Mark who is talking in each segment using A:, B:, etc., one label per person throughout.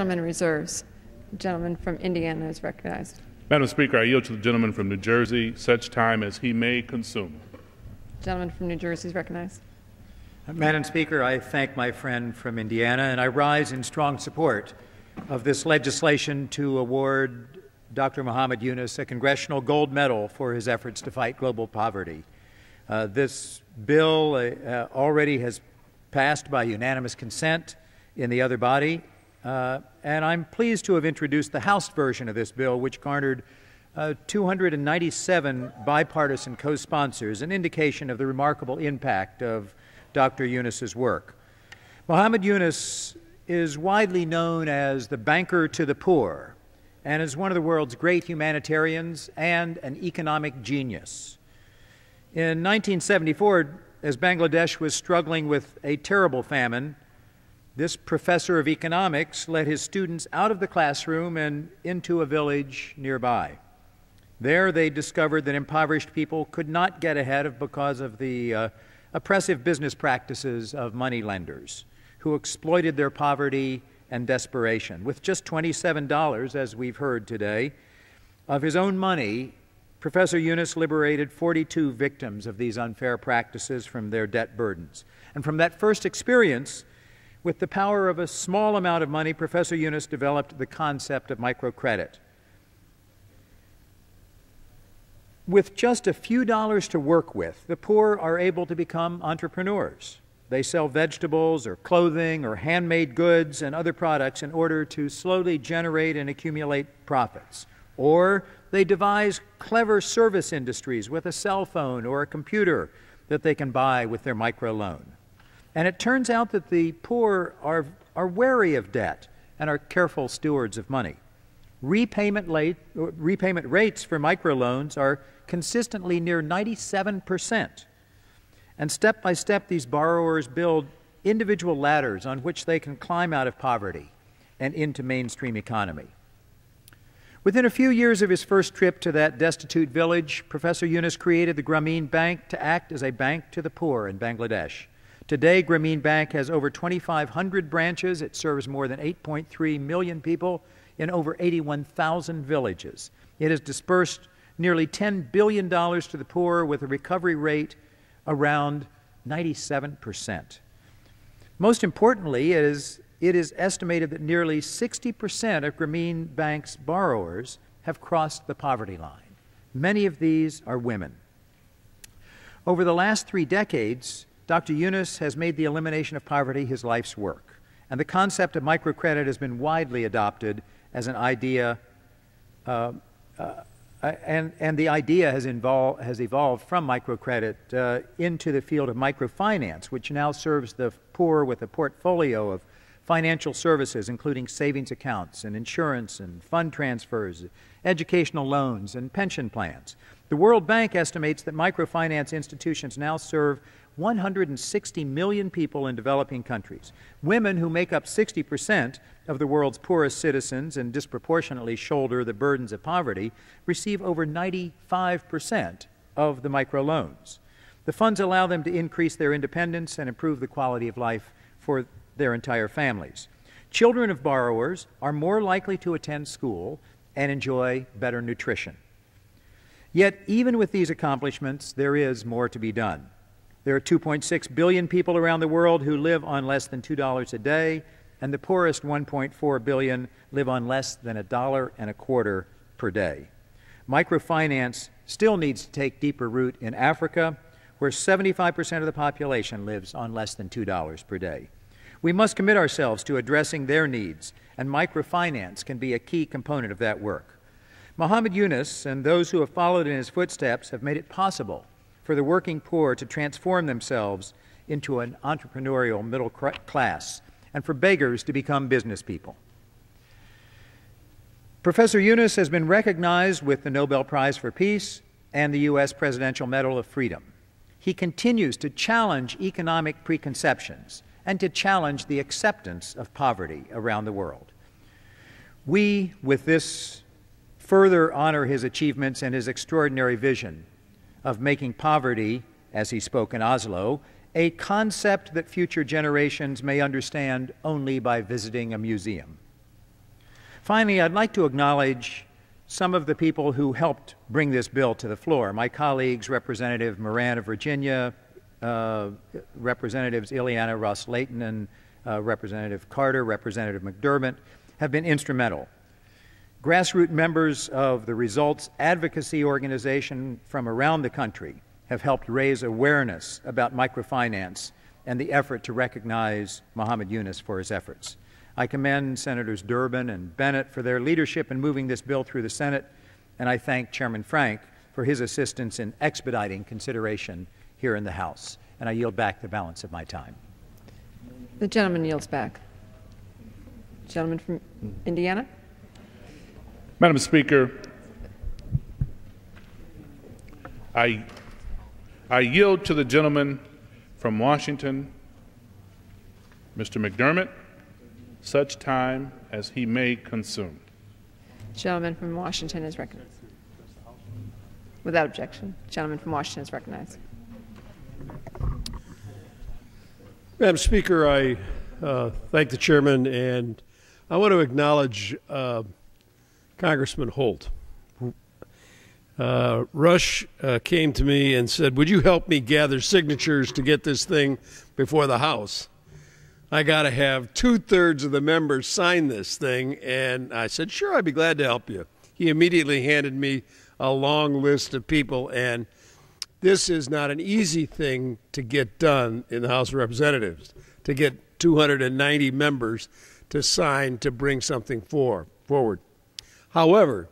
A: Gentleman reserves. The gentleman from Indiana is recognized.
B: Madam Speaker, I yield to the gentleman from New Jersey such time as he may consume.
A: The gentleman from New Jersey is recognized.
C: Madam Speaker, I thank my friend from Indiana, and I rise in strong support of this legislation to award Dr. Muhammad Yunus a Congressional Gold Medal for his efforts to fight global poverty. This bill already has passed by unanimous consent in the other body, and I'm pleased to have introduced the House version of this bill, which garnered 297 bipartisan co-sponsors, an indication of the remarkable impact of Dr. Yunus's work. Muhammad Yunus is widely known as the banker to the poor and is one of the world's great humanitarians and an economic genius. In 1974, as Bangladesh was struggling with a terrible famine, this professor of economics led his students out of the classroom and into a village nearby. There they discovered that impoverished people could not get ahead because of the oppressive business practices of moneylenders who exploited their poverty and desperation. With just $27, as we've heard today, of his own money, Professor Yunus liberated 42 victims of these unfair practices from their debt burdens. And from that first experience, with the power of a small amount of money, Professor Yunus developed the concept of microcredit. With just a few dollars to work with, the poor are able to become entrepreneurs. They sell vegetables or clothing or handmade goods and other products in order to slowly generate and accumulate profits. Or they devise clever service industries with a cell phone or a computer that they can buy with their microloan. And it turns out that the poor are wary of debt and are careful stewards of money. Repayment rates for microloans are consistently near 97%. And step by step, these borrowers build individual ladders on which they can climb out of poverty and into mainstream economy. Within a few years of his first trip to that destitute village, Professor Yunus created the Grameen Bank to act as a bank to the poor in Bangladesh. Today, Grameen Bank has over 2,500 branches. It serves more than 8.3 million people in over 81,000 villages. It has dispersed nearly $10 billion to the poor with a recovery rate around 97%. Most importantly, it is estimated that nearly 60% of Grameen Bank's borrowers have crossed the poverty line. Many of these are women. Over the last 3 decades, Dr. Yunus has made the elimination of poverty his life's work, and the concept of microcredit has been widely adopted as an idea, and the idea has evolved from microcredit into the field of microfinance, which now serves the poor with a portfolio of financial services, including savings accounts and insurance and fund transfers, educational loans and pension plans. The World Bank estimates that microfinance institutions now serve 160 million people in developing countries. Women, who make up 60% of the world's poorest citizens and disproportionately shoulder the burdens of poverty, receive over 95% of the microloans. The funds allow them to increase their independence and improve the quality of life for their entire families. Children of borrowers are more likely to attend school and enjoy better nutrition. Yet, even with these accomplishments, there is more to be done. There are 2.6 billion people around the world who live on less than $2 a day, and the poorest 1.4 billion live on less than $1.25 per day. Microfinance still needs to take deeper root in Africa, where 75% of the population lives on less than $2 per day. We must commit ourselves to addressing their needs, and microfinance can be a key component of that work. Muhammad Yunus and those who have followed in his footsteps have made it possible for the working poor to transform themselves into an entrepreneurial middle class, and for beggars to become business people. Professor Yunus has been recognized with the Nobel Prize for Peace and the U.S. Presidential Medal of Freedom. He continues to challenge economic preconceptions and to challenge the acceptance of poverty around the world. We, with this, further honor his achievements and his extraordinary vision of making poverty, as he spoke in Oslo, a concept that future generations may understand only by visiting a museum. Finally, I'd like to acknowledge some of the people who helped bring this bill to the floor. My colleagues, Representative Moran of Virginia, Representatives Ileana Ross-Layton and Representative Carter, Representative McDermott, have been instrumental. Grassroots members of the Results Advocacy Organization from around the country have helped raise awareness about microfinance and the effort to recognize Muhammad Yunus for his efforts. I commend Senators Durbin and Bennett for their leadership in moving this bill through the Senate, and I thank Chairman Frank for his assistance in expediting consideration here in the House. And I yield back the balance of my time.
A: The gentleman yields back. Gentleman from Indiana.
B: Madam Speaker, I yield to the gentleman from Washington, Mr. McDermott, such time as he may consume.
A: Gentleman from Washington is recognized. Without objection, gentleman from Washington is recognized.
D: Madam Speaker, I thank the chairman, and I want to acknowledge Congressman Holt. Rush came to me and said, would you help me gather signatures to get this thing before the House? I got to have 2/3 of the members sign this thing, and I said, sure, I'd be glad to help you. He immediately handed me a long list of people, and this is not an easy thing to get done in the House of Representatives, to get 290 members to sign to bring something forward. However,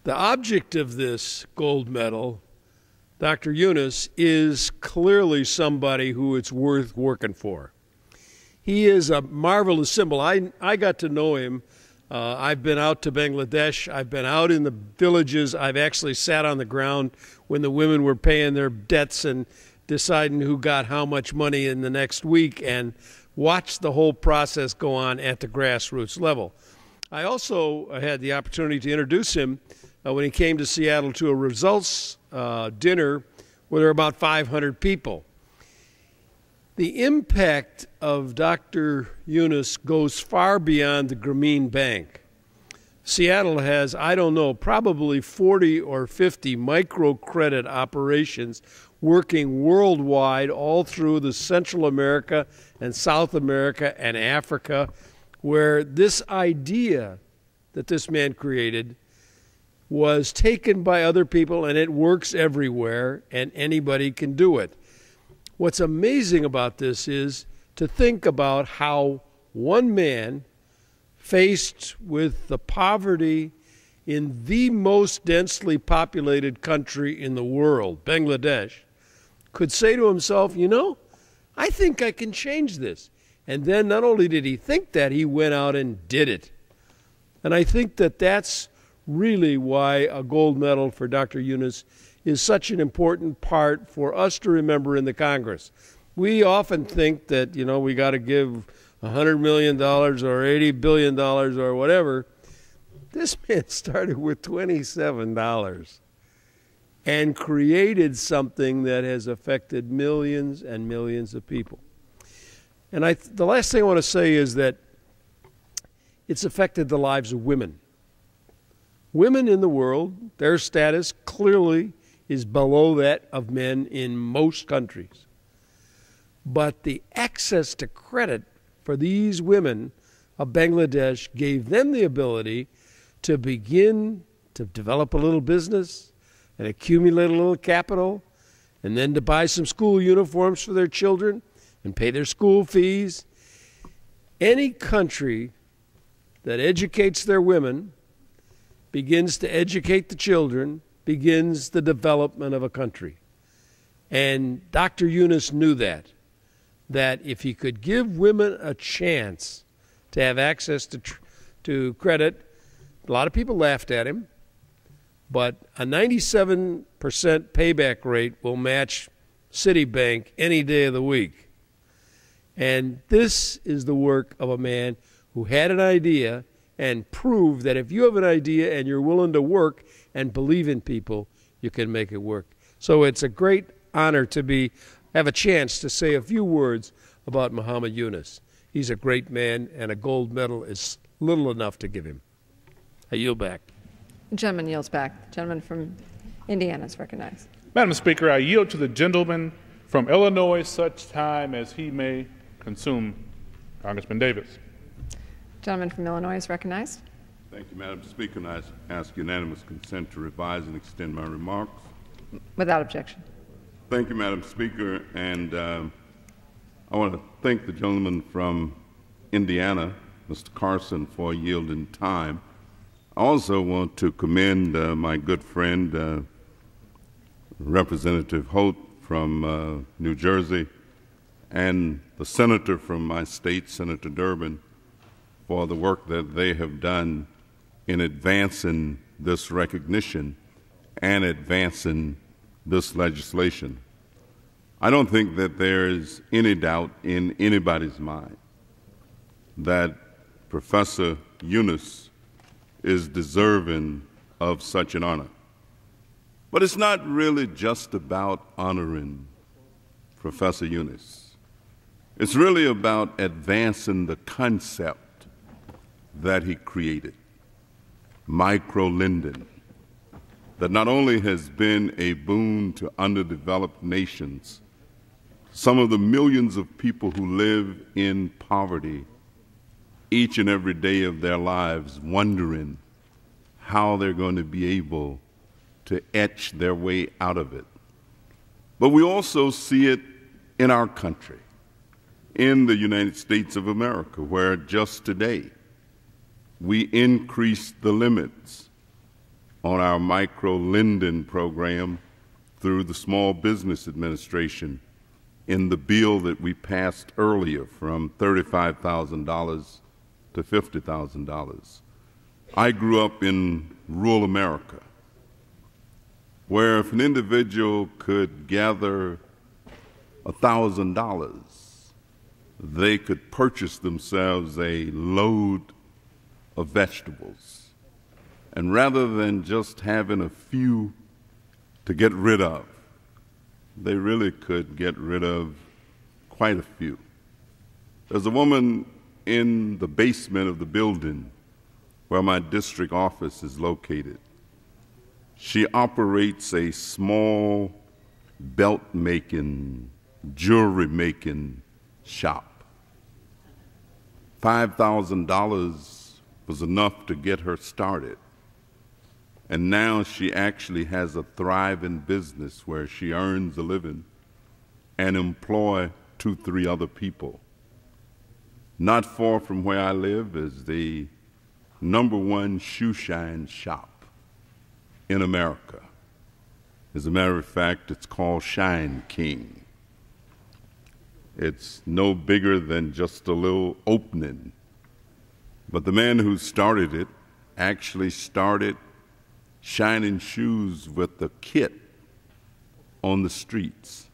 D: the object of this gold medal, Dr. Yunus, is clearly somebody who it's worth working for. He is a marvelous symbol. I got to know him. I've been out to Bangladesh. I've been out in the villages. I've actually sat on the ground when the women were paying their debts and deciding who got how much money in the next week, and watched the whole process go on at the grassroots level. I also had the opportunity to introduce him when he came to Seattle to a results dinner where there were about 500 people. The impact of Dr. Yunus goes far beyond the Grameen Bank. Seattle has, I don't know, probably 40 or 50 microcredit operations working worldwide all through the Central America and South America and Africa, where this idea that this man created was taken by other people, and it works everywhere, and anybody can do it. What's amazing about this is to think about how one man, faced with the poverty in the most densely populated country in the world, Bangladesh, could say to himself, you know, I think I can change this. And then not only did he think that, he went out and did it. And I think that that's really why a gold medal for Dr. Yunus is such an important part for us to remember in the Congress. We often think that, you know, we got to give $100 million or $80 billion or whatever. This man started with $27 and created something that has affected millions and millions of people. And the last thing I want to say is that it's affected the lives of women. Women in the world, their status clearly is below that of men in most countries. But the access to credit for these women of Bangladesh gave them the ability to begin to develop a little business and accumulate a little capital, and then to buy some school uniforms for their children and pay their school fees. Any country that educates their women begins to educate the children, begins the development of a country. And Dr. Yunus knew that if he could give women a chance to have access to credit, a lot of people laughed at him, but a 97% payback rate will match Citibank any day of the week. And this is the work of a man who had an idea and proved that if you have an idea and you're willing to work and believe in people, you can make it work. So it's a great honor to have a chance to say a few words about Muhammad Yunus. He's a great man, and a gold medal is little enough to give him. I yield back.
A: The gentleman yields back. The gentleman from Indiana is recognized.
B: Madam Speaker, I yield to the gentleman from Illinois such time as he may consume. Congressman Davis.
A: Gentleman from Illinois is recognized.
E: Thank you, Madam Speaker, and I ask unanimous consent to revise and extend my remarks.
A: Without objection.
E: Thank you, Madam Speaker, and I want to thank the gentleman from Indiana, Mr. Carson, for yielding time. I also want to commend my good friend, Representative Holt from New Jersey, and the senator from my state, Senator Durbin, for the work that they have done in advancing this recognition and advancing this legislation. I don't think that there is any doubt in anybody's mind that Professor Yunus is deserving of such an honor. But it's not really just about honoring Professor Yunus. It's really about advancing the concept that he created, microlending, that not only has been a boon to underdeveloped nations, some of the millions of people who live in poverty each and every day of their lives wondering how they're going to be able to etch their way out of it. But we also see it in our country, in the United States of America, where just today we increased the limits on our micro-lending program through the Small Business Administration in the bill that we passed earlier from $35,000 to $50,000. I grew up in rural America, where if an individual could gather $1,000, they could purchase themselves a load of vegetables. And rather than just having a few to get rid of, they really could get rid of quite a few. There's a woman in the basement of the building where my district office is located. She operates a small belt-making, jewelry-making shop. $5,000 was enough to get her started. And now she actually has a thriving business where she earns a living and employs 2-3 other people. Not far from where I live is the #1 shoe shine shop in America. As a matter of fact, it's called Shine King. It's no bigger than just a little opening. But the man who started it actually started shining shoes with the kit on the streets.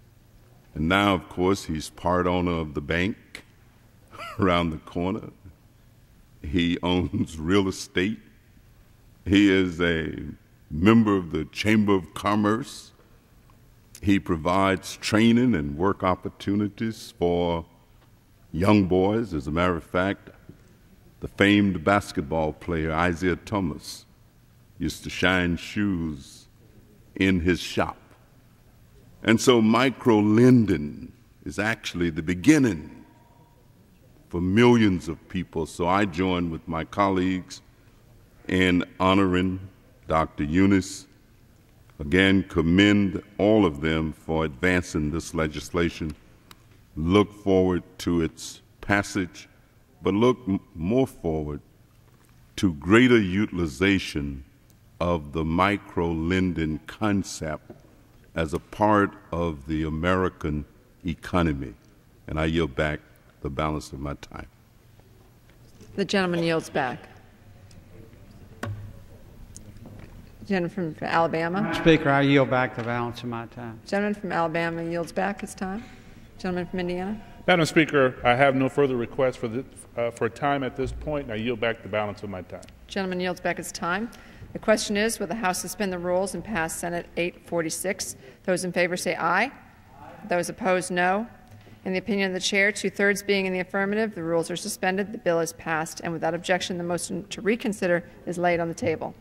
E: And now, of course, he's part owner of the bank around the corner. He owns real estate. He is a member of the Chamber of Commerce. He provides training and work opportunities for young boys. As a matter of fact, the famed basketball player Isaiah Thomas used to shine shoes in his shop. And so micro-lending is actually the beginning for millions of people. So I join with my colleagues in honoring Dr. Yunus. Again, commend all of them for advancing this legislation. Look forward to its passage, but look more forward to greater utilization of the micro-lending concept as a part of the American economy. And I yield back the balance of my time.
A: The gentleman yields back. Gentleman from Alabama.
F: Speaker, I yield back the balance of my time.
A: Gentleman from Alabama yields back his time. Gentleman from Indiana.
B: Madam Speaker, I have no further requests for time at this point, and I yield back the balance of my time.
A: Gentleman yields back his time. The question is, will the House suspend the rules and pass Senate 846? Those in favor say aye. Those opposed, no. In the opinion of the chair, two-thirds being in the affirmative, the rules are suspended, the bill is passed, and without objection, the motion to reconsider is laid on the table.